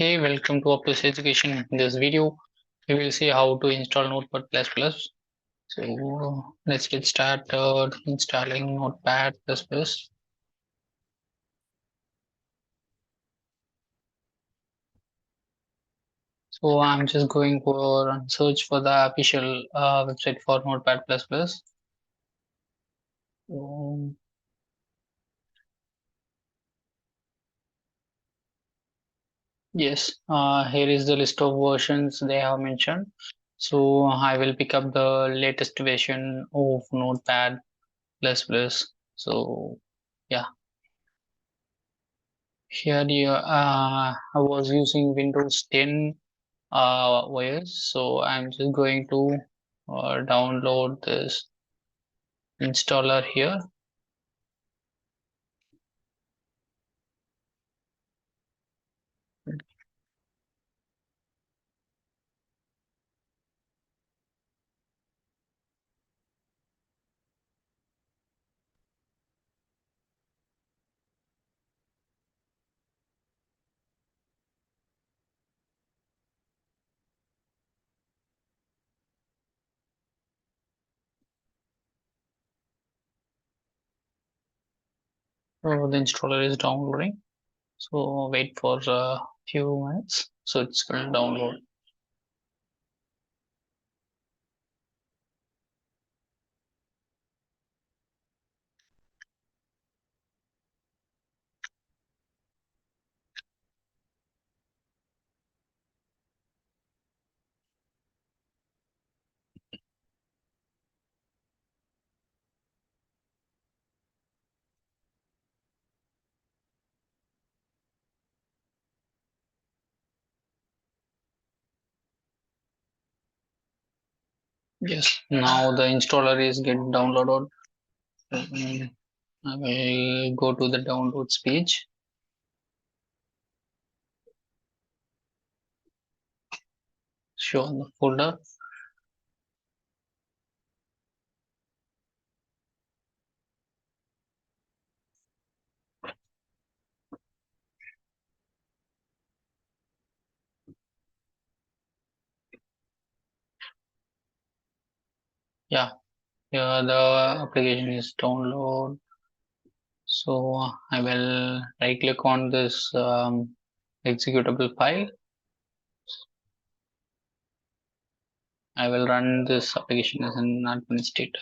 Hey, welcome to Optooz Education. In this video, we will see how to install Notepad++. So let's get started installing Notepad++. So I'm just going for search for the official website for Notepad++. So, yes, here is the list of versions they have mentioned. So I will pick up the latest version of Notepad++. So yeah. Here I was using Windows 10 OS, so I'm just going to download this installer here. So the installer is downloading. So wait for a few minutes. So it's will download. Yes, now the installer is getting downloaded. I will go to the downloads page. Show on the folder. Yeah, here the application is download. So I will right click on this executable file. I will run this application as an administrator.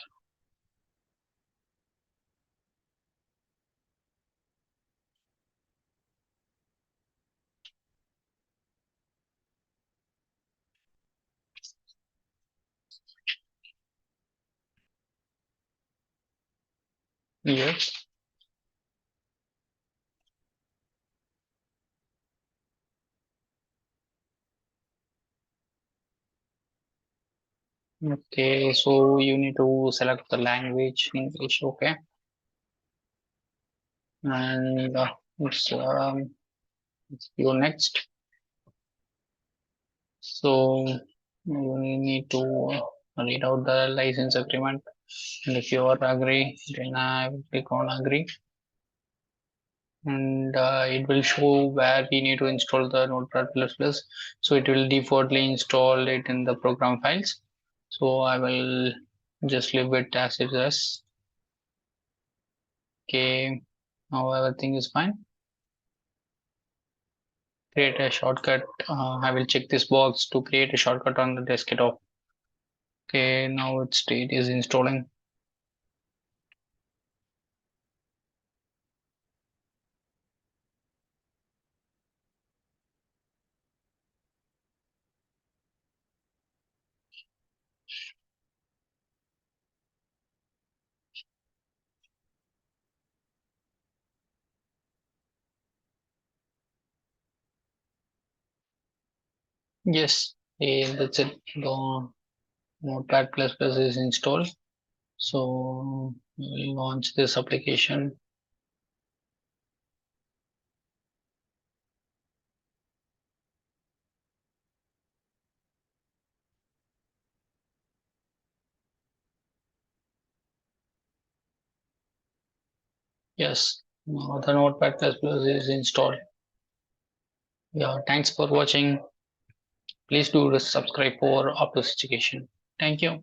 Yes. Okay, so you need to select the language English, okay, and it's let's go next. So you need to read out the license agreement, and if you are agree, then I will click on agree, and it will show where we need to install the Notepad++. So it will defaultly install it in the program files. So I will just leave it as it is. Okay, now everything is fine. Create a shortcut. I will check this box to create a shortcut on the desktop. Okay, now its state is installing. Yes, that's it. The Notepad++ is installed. So we'll launch this application. Yes, now the Notepad++ is installed. Yeah, thanks for watching. Please do subscribe for Optooz Education. Thank you.